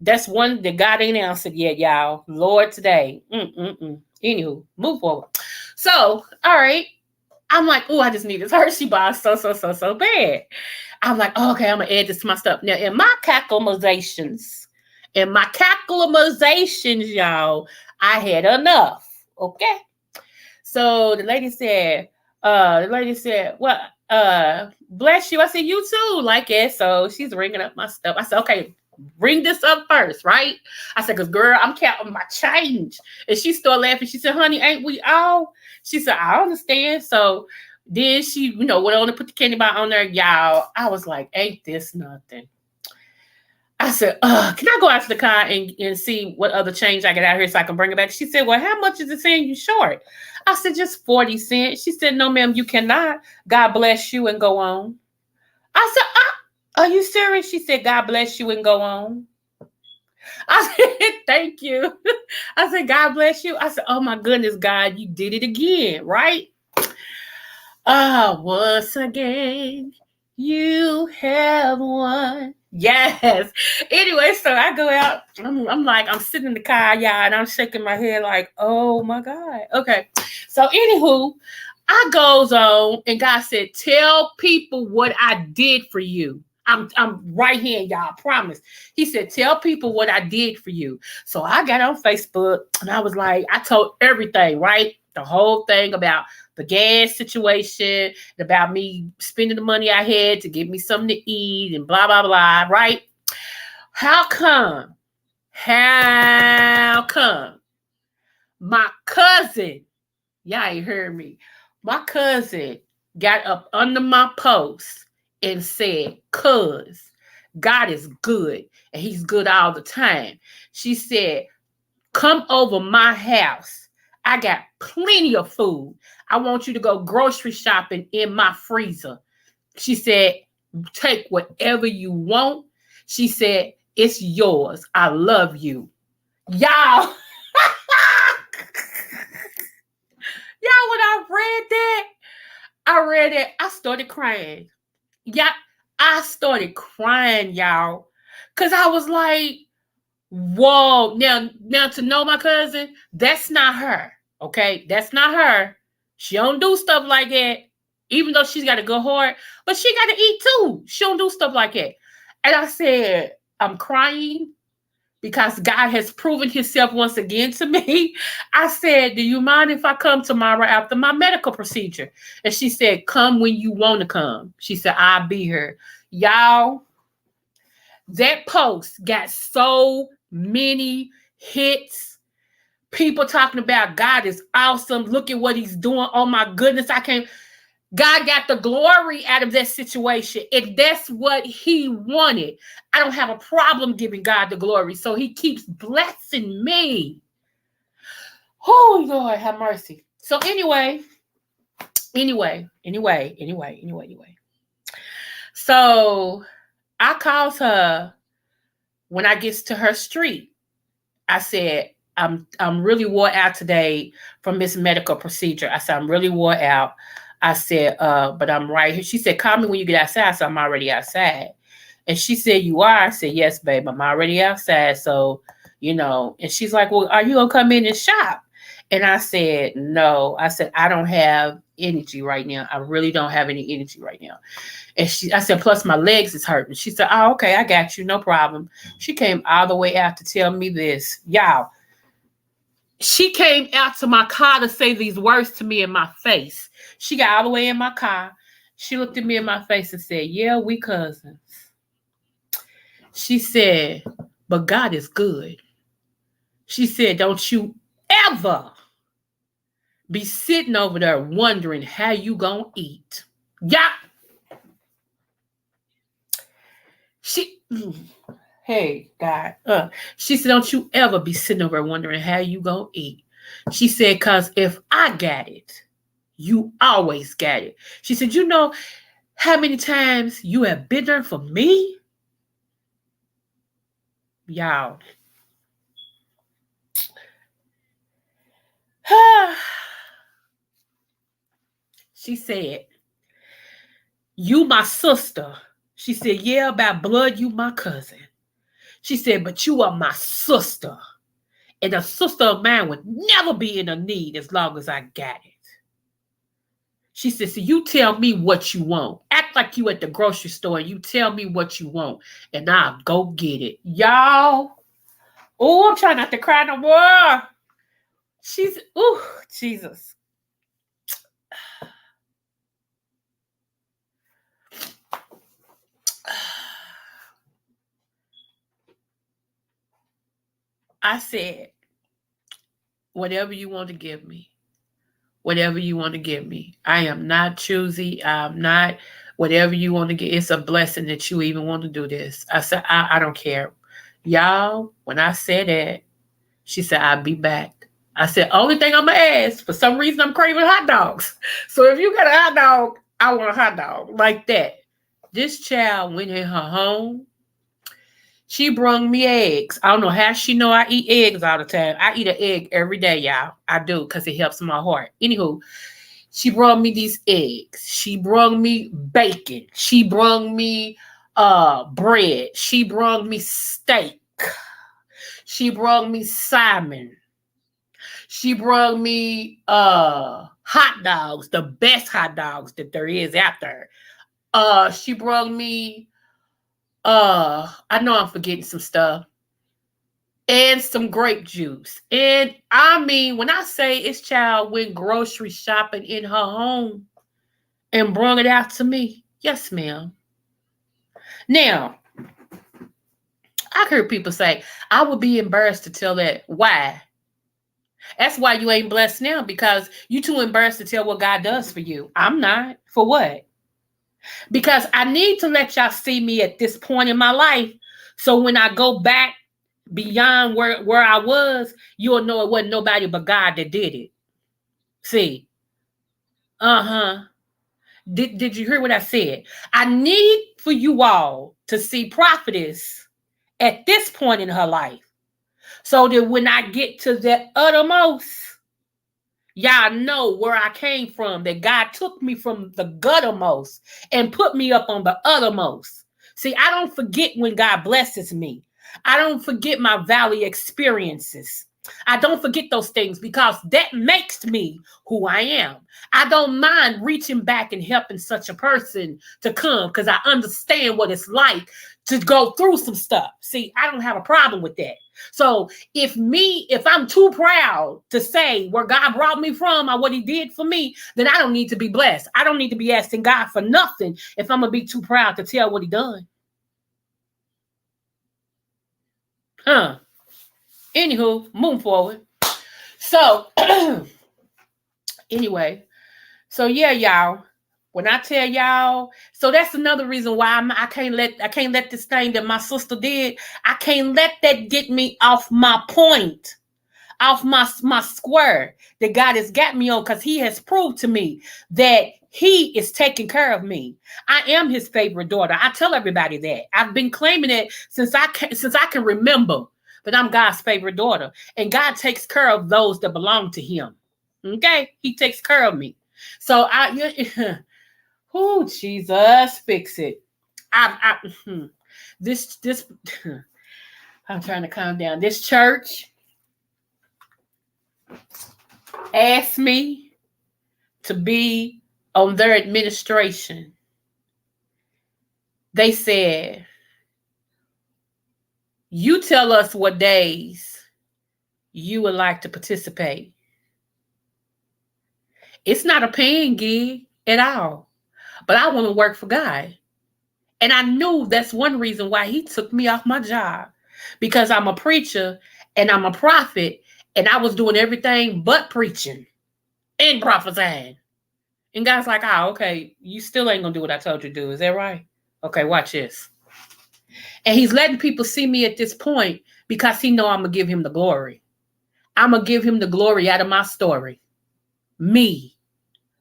that's one that God ain't answered yet, y'all. Lord, today. Anywho, move forward. So, all right. I'm like, oh, I just need this Hershey bar so bad. I'm like, oh, okay, I'm gonna add this to my stuff. Now, in my calculations, y'all, I had enough. Okay. So the lady said, well, bless you. I said, you too, like it. So she's ringing up my stuff. I said, okay, ring this up first, right? I said, because girl, I'm counting my change. And she started laughing. She said, honey, ain't we all? She said, I understand. So then she, went on to put the candy bar on there. Y'all, I was like, ain't this nothing? I said, can I go out to the car and see what other change I get out here so I can bring it back? She said, well, how much is it saying you short? I said, just 40 cents. She said, no, ma'am, you cannot. God bless you and go on. I said, are you serious? She said, God bless you and go on. I said, thank you. I said, God bless you. I said, oh my goodness, God, you did it again, right? Once again, you have won. Yes. Anyway, so I go out. I'm like, I'm sitting in the car, y'all, and I'm shaking my head like, oh my God. Okay. So anywho, I goes on and God said, tell people what I did for you. I'm right here, y'all, I promise. He said, tell people what I did for you. So I got on Facebook and I was like, I told everything, right? The whole thing about the gas situation, about me spending the money I had to get me something to eat and blah, blah, blah, right? How come my cousin, y'all ain't heard me, my cousin got up under my post and said, cuz God is good and he's good all the time. She said, come over my house. I got plenty of food. I want you to go grocery shopping in my freezer. She said, take whatever you want. She said, it's yours. I love you. Y'all, when I read that, I started crying. Yeah, I started crying, y'all. Because I was like, whoa. Now to know my cousin, that's not her. Okay, that's not her. She don't do stuff like that. Even though she's got a good heart, but she got to eat too. She don't do stuff like that. And I said, I'm crying because God has proven himself once again to me. I said, do you mind if I come tomorrow after my medical procedure? And she said, come when you want to come. She said, I'll be here. Y'all, that post got so many hits. People talking about God is awesome. Look at what he's doing. Oh my goodness, I can't. God got the glory out of that situation. If that's what he wanted, I don't have a problem giving God the glory. So he keeps blessing me. Oh, Lord, have mercy. So anyway. So I called her when I gets to her street. I said, I'm really wore out today from this medical procedure. I said, I'm really wore out. I said, but I'm right here. She said, call me when you get outside. So I'm already outside. And she said, you are? I said, yes, babe, I'm already outside. So, and she's like, well, are you going to come in and shop? And I said, no. I said, I don't have energy right now. I really don't have any energy right now. And I said, plus my legs is hurting. She said, oh, okay, I got you. No problem. She came all the way out to tell me this. Y'all, she came out to my car to say these words to me in my face. She got all the way in my car. She looked at me in my face and said, yeah, we cousins. She said, but God is good. She said, don't you ever be sitting over there wondering how you gonna eat. Yeah. Hey, God. She said, don't you ever be sitting over wondering how you gonna eat. She said, because if I got it, you always got it. She said, you know how many times you have been there for me? Y'all. She said, you my sister. She said, yeah, by blood, you my cousin. She said, but you are my sister. And a sister of mine would never be in a need as long as I got it. She said, so you tell me what you want. Act like you at the grocery store and you tell me what you want. And I'll go get it. Y'all. Oh, I'm trying not to cry no more. Jesus. I said, whatever you want to give me. Whatever you want to give me. I am not choosy. I'm not whatever you want to get. It's a blessing that you even want to do this. I said, I don't care. Y'all, when I said that, she said, I'll be back. I said, only thing I'm going to ask, for some reason, I'm craving hot dogs. So if you got a hot dog, I want a hot dog like that. This child went in her home. She brung me eggs. I don't know how she know I eat eggs all the time. I eat an egg every day, y'all. I do, because it helps my heart. Anywho, she brought me these eggs. She brought me bacon. She brought me bread. She brought me steak. She brought me salmon. She brought me hot dogs, the best hot dogs that there is out there. She brought me I know I'm forgetting some stuff. And some grape juice. And I mean, when I say this child went grocery shopping in her home and brought it out to me, yes, ma'am. Now, I heard people say, I would be embarrassed to tell that. Why? That's why you ain't blessed now, because you too embarrassed to tell what God does for you. I'm not. For what? Because I need to let y'all see me at this point in my life. So when I go back beyond where I was, you'll know it wasn't nobody but God that did it. See? Uh-huh. Did you hear what I said? I need for you all to see prophetess at this point in her life. So that when I get to the uttermost, y'all know where I came from, that God took me from the guttermost and put me up on the uttermost. See, I don't forget when God blesses me. I don't forget my valley experiences. I don't forget those things, because that makes me who I am. I don't mind reaching back and helping such a person to come, because I understand what it's like to go through some stuff. See, I don't have a problem with that. So if I'm too proud to say where God brought me from or what he did for me, then I don't need to be blessed. I don't need to be asking God for nothing if I'm going to be too proud to tell what he done. Anywho, moving forward. So anyway, so yeah, y'all. When I tell y'all, so that's another reason why I can't let this thing that my sister did, I can't let that get me off my point, off my square that God has got me on, because he has proved to me that he is taking care of me. I am his favorite daughter. I tell everybody that. I've been claiming it since I can remember, that I'm God's favorite daughter, and God takes care of those that belong to him. Okay, he takes care of me. So oh Jesus, fix it. This I'm trying to calm down. This church asked me to be on their administration. They said, you tell us what days you would like to participate. It's not a paying gig at all, but I want to work for God. And I knew that's one reason why he took me off my job, because I'm a preacher and I'm a prophet, and I was doing everything but preaching and prophesying. And God's like, okay, you still ain't gonna do what I told you to do. Is that right? Okay, watch this. And he's letting people see me at this point because he know I'm gonna give him the glory. I'm gonna give him the glory out of my story. Me,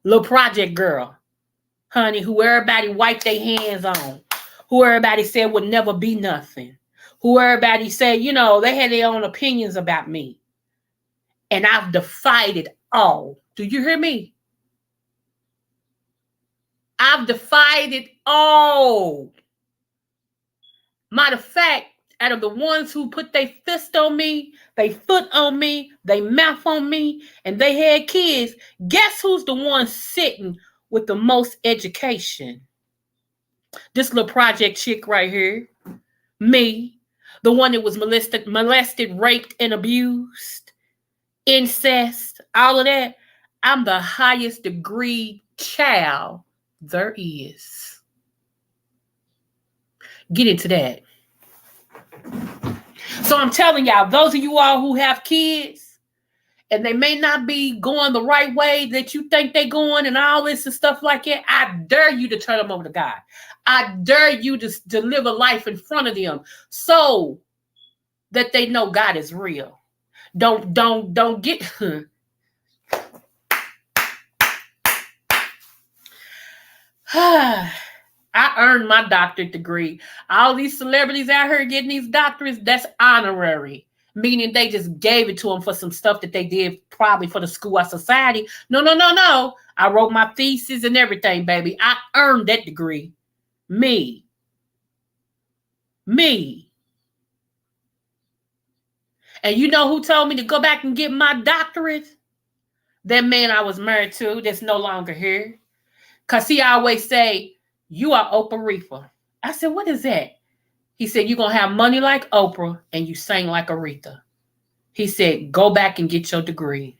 little project girl, honey, who everybody wiped their hands on, who everybody said would never be nothing, who everybody said, they had their own opinions about me. And I've defied it all. Do you hear me? I've defied it all. Matter of fact, out of the ones who put their fist on me, they foot on me, they mouth on me, and they had kids, guess who's the one sitting with the most education? This little project chick right here. Me. The one that was molested, raped, and abused. Incest, all of that. I'm the highest degree child there is. Get into that. So I'm telling y'all, those of you all who have kids and they may not be going the right way that you think they're going and all this and stuff like that, I dare you to turn them over to God. I dare you to live a life in front of them. So that they know God is real. Don't get I earned my doctorate degree. All these celebrities out here getting these doctorates, that's honorary. Meaning they just gave it to them for some stuff that they did probably for the school or society. No, no, no, no. I wrote my thesis and everything, baby. I earned that degree. Me. Me. And you know who told me to go back and get my doctorate? That man I was married to that's no longer here. Because he always say, you are Oprah Reefer. I said, what is that? He said, you're going to have money like Oprah and you sing like Aretha. He said, go back and get your degree.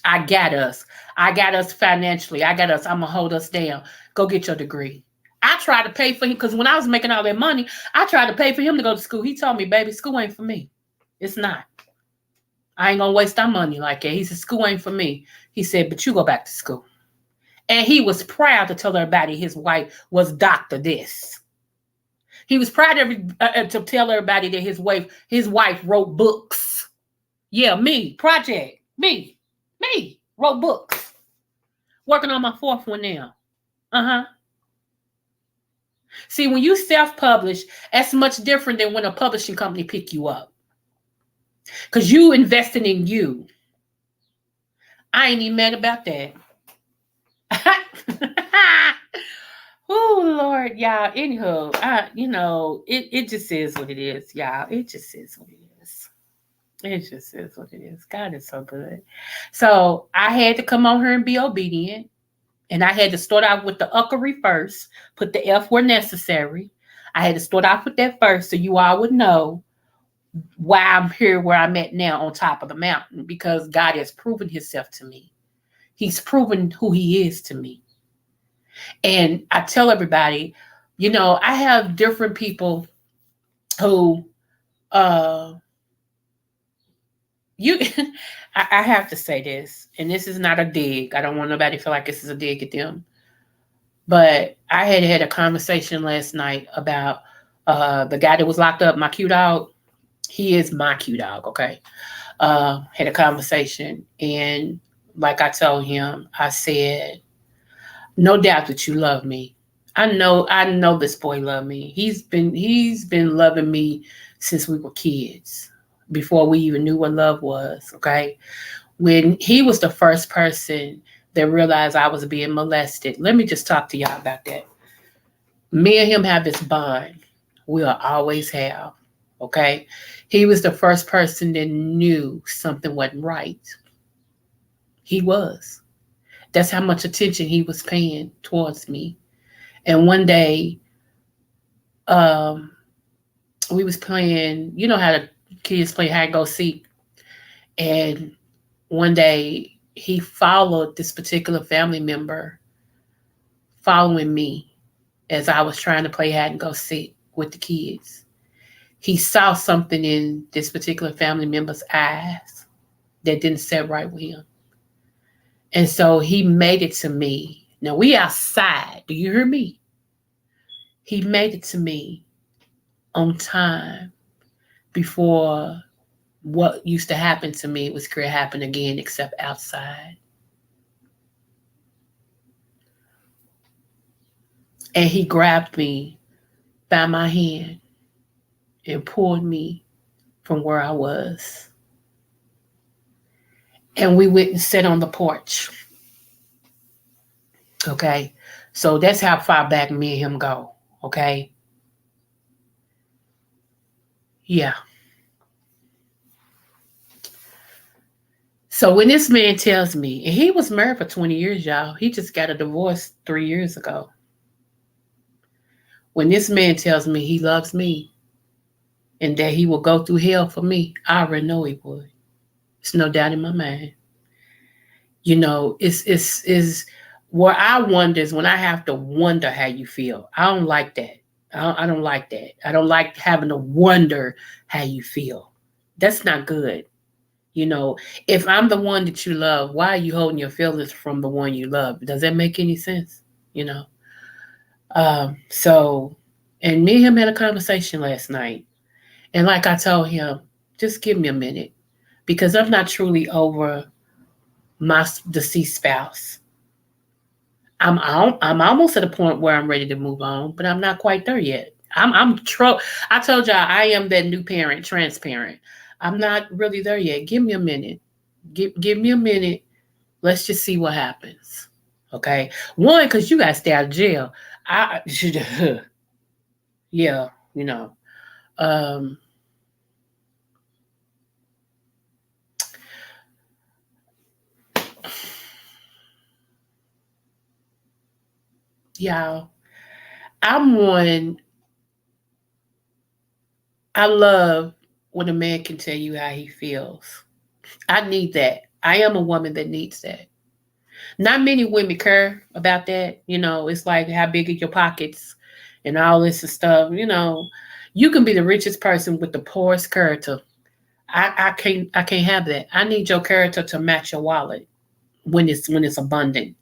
I got us. I got us financially. I got us. I'm going to hold us down. Go get your degree. I tried to pay for him because when I was making all that money, I tried to pay for him to go to school. He told me, baby, school ain't for me. It's not. I ain't going to waste our money like that. He said, school ain't for me. He said, but you go back to school. And he was proud to tell everybody his wife was Dr. This. He was proud to tell everybody that his wife wrote books. Yeah, me, project, me, wrote books. Working on my fourth one now. See, when you self-publish, that's much different than when a publishing company pick you up. Because you investing in you. I ain't even mad about that. Oh Lord, y'all. Anywho, it just is what it is, y'all. It just is what it is. It just is what it is. God is so good. So I had to come on here and be obedient. And I had to start out with the uckery first, put the F where necessary. I had to start off with that first so you all would know why I'm here where I'm at now on top of the mountain, because God has proven himself to me. He's proven who he is to me. And I tell everybody, I have different people who you I have to say this, and this is not a dig. I don't want nobody to feel like this is a dig at them. But I had a conversation last night about the guy that was locked up, my cute dog. He is my cute dog, okay? Had a conversation, and like I told him, I said, no doubt that you love me. I know this boy loved me. He's been loving me since we were kids, before we even knew what love was, okay? When he was the first person that realized I was being molested. Let me just talk to y'all about that. Me and him have this bond. We'll always have, okay? He was the first person that knew something wasn't right. He was. That's how much attention he was paying towards me. And one day, we was playing, you know how the kids play hide and go seek. And one day he followed this particular family member following me as I was trying to play hide and go seek with the kids. He saw something in this particular family member's eyes that didn't sit right with him. And so he made it to me. Now we outside. Do you hear me? He made it to me on time before what used to happen to me was going to happen again, except outside. And he grabbed me by my hand and pulled me from where I was. And we went and sat on the porch. Okay. So that's how far back me and him go. Okay. Yeah. So when this man tells me, and he was married for 20 years, y'all, he just got a divorce 3 years ago. When this man tells me he loves me and that he will go through hell for me, I already know he would. There's no doubt in my mind. It's where I wonder is when I have to wonder how you feel. I don't like that. I don't like that. I don't like having to wonder how you feel. That's not good. If I'm the one that you love, why are you holding your feelings from the one you love? Does that make any sense? So, and me and him had a conversation last night. And like I told him, just give me a minute because I'm not truly over my deceased spouse. I'm almost at a point where I'm ready to move on, but I'm not quite there yet. I told y'all I am that new parent, transparent. I'm not really there yet. Give me a minute. Give me a minute. Let's just see what happens. Okay. One, because you gotta stay out of jail. I should yeah, you know. Um y'all. I'm one I love when a man can tell you how he feels. I need that. I am a woman that needs that. Not many women care about that. It's like how big are your pockets and all this and stuff. You can be the richest person with the poorest character. I can't have that. I need your character to match your wallet when it's abundant.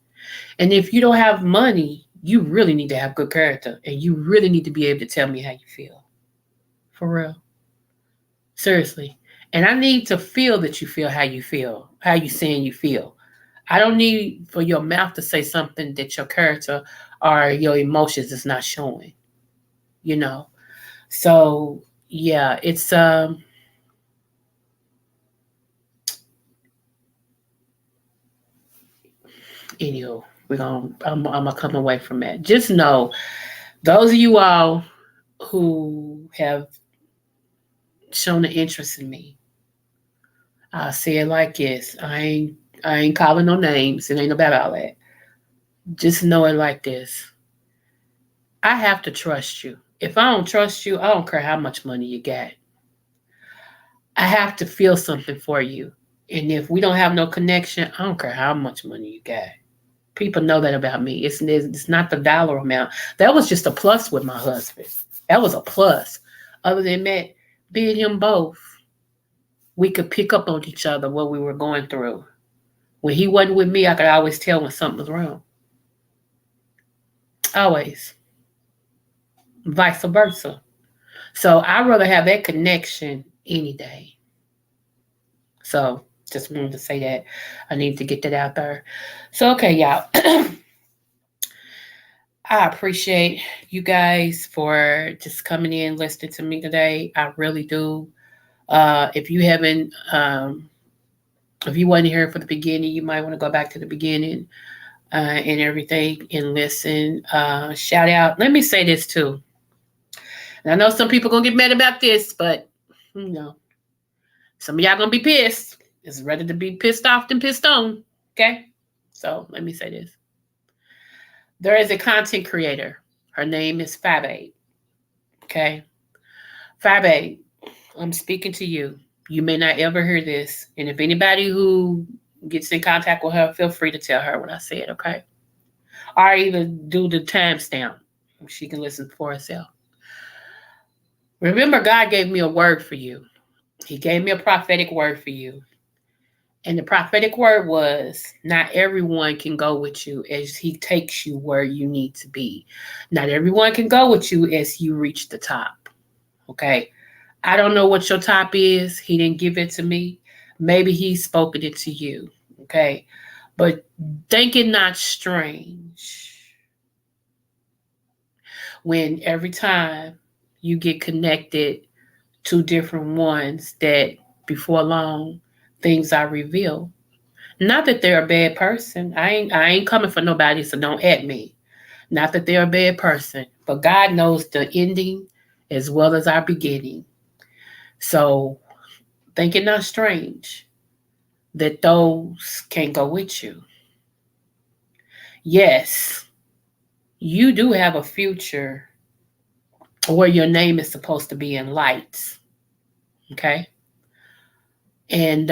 And if you don't have money, you really need to have good character and you really need to be able to tell me how you feel. For real. Seriously. And I need to feel that you feel, how you saying you feel. I don't need for your mouth to say something that your character or your emotions is not showing, you know. So yeah, it's anyway, I'm gonna come away from that. Just know those of you all who have shown an interest in me, I'll say it like this. I ain't calling no names. It ain't about all that. Just know it like this. I have to trust you. If I don't trust you, I don't care how much money you got. I have to feel something for you. And if we don't have no connection, I don't care how much money you got. People know that about me. It's not the dollar amount. That was just a plus with my husband. That was a plus. Other than that, being him both, we could pick up on each other what we were going through. When he wasn't with me, I could always tell when something was wrong. Always. Vice versa. So I'd rather have that connection any day. So just wanted to say that. I need to get that out there. So okay, y'all. I appreciate you guys for just coming in, listening to me today. I really do. If you haven't, if you wasn't here for the beginning, you might want to go back to the beginning and everything and listen. Shout out. Let me say this too. And I know some people gonna get mad about this, but you know, some of y'all gonna be pissed. It's rather to be pissed off than pissed on. Okay? So let me say this. There is a content creator. Her name is Fabe. Okay? Fabe, I'm speaking to you. You may not ever hear this. And if anybody who gets in contact with her, feel free to tell her what I said, okay? Or even do the timestamp. She can listen for herself. Remember, God gave me a word for you. He gave me a prophetic word for you. And the prophetic word was not everyone can go with you as he takes you where you need to be. Not everyone can go with you as you reach the top. Okay. I don't know what your top is. He didn't give it to me. Maybe he's spoken it to you. Okay. But think it not strange when every time you get connected to different ones that before long things are revealed. Not that they're a bad person. I ain't coming for nobody, so don't at me. Not that they're a bad person, but God knows the ending as well as our beginning. So think it not strange that those can't go with you. Yes, you do have a future where your name is supposed to be in lights. Okay? And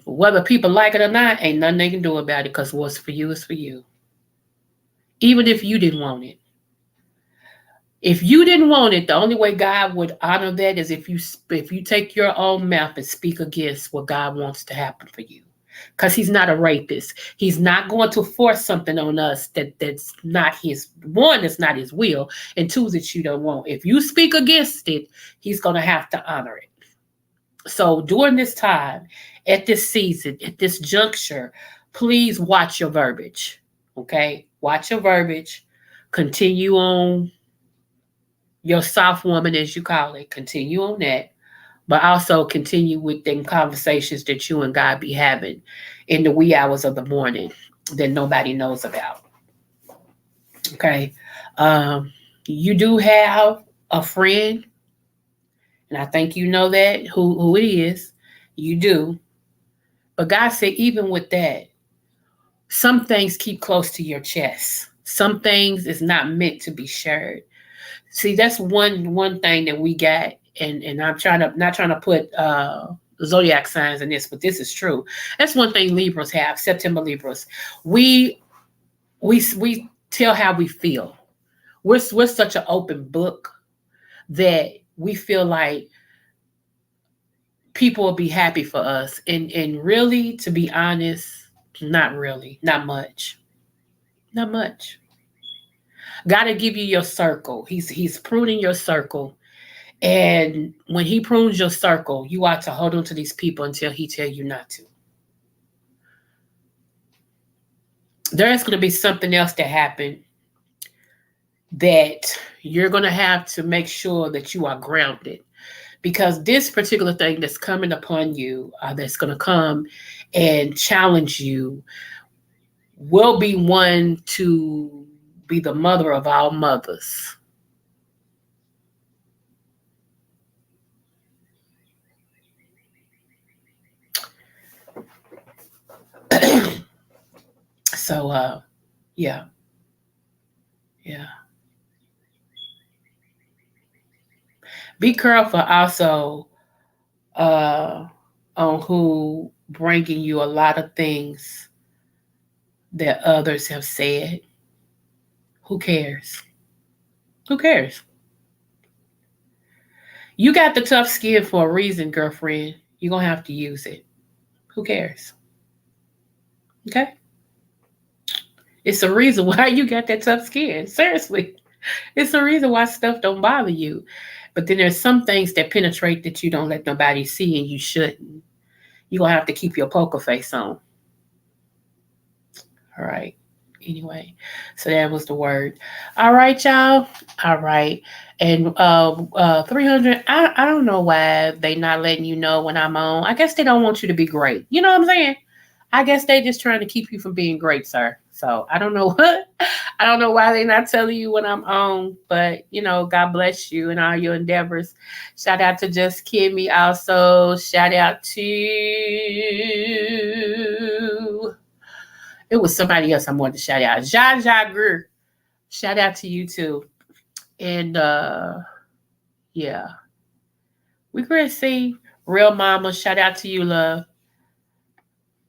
whether people like it or not, ain't nothing they can do about it because what's for you is for you. Even if you didn't want it. If you didn't want it, the only way God would honor that is if you take your own mouth and speak against what God wants to happen for you. because he's not a rapist. He's not going to force something on us that's not his, one, it's not his will, and two, that you don't want. If you speak against it, he's going to have to honor it. So during this time, at this season, at this juncture, please watch your verbiage. Okay? Watch your verbiage. Continue on your soft woman, as you call it. Continue on that. But also continue with them conversations that you and God be having in the wee hours of the morning that nobody knows about. Okay? You do have a friend, and I think you know that who it is. You do. But God said, even with that, some things keep close to your chest. Some things is not meant to be shared. See, that's one thing that we got, and I'm trying to not trying to put zodiac signs in this, but this is true. That's one thing Libras have. September Libras, we we tell how we feel. We're such an open book that we feel like people will be happy for us, and really, to be honest, not really, not much, not much. God to give you your circle. He's pruning your circle. And when he prunes your circle, you ought to hold on to these people until he tell you not to. There's going to be something else that happened that you're going to have to make sure that you are grounded, because this particular thing that's coming upon you, that's going to come and challenge you, will be one to be the mother of all mothers. So, yeah, yeah. Be careful also uh, on who bringing you a lot of things that others have said. Who cares? Who cares? You got the tough skin for a reason, girlfriend. You're going to have to use it. Who cares? Okay? It's a reason why you got that tough skin. Seriously. It's a reason why stuff don't bother you. But then there's some things that penetrate that you don't let nobody see, and you shouldn't. You're going to have to keep your poker face on. All right. Anyway, so that was the word. All right, y'all. All right. And 300, I don't know why they not letting you know when I'm on. I guess they don't want you to be great. You know what I'm saying? I guess they just trying to keep you from being great, sir. So I don't know what, I don't know why they not telling you when I'm on, but God bless you and all your endeavors. Shout out to Just Kimmy also. Shout out to, it was somebody else I wanted to shout out. Ja Greer. Shout out to you too. And yeah. We could see Real Mama. Shout out to you, love.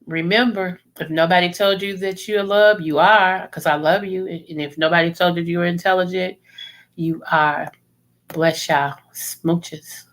Remember, if nobody told you that you're loved, you are, because I love you. And if nobody told you you're intelligent, you are. Bless y'all. Smooches.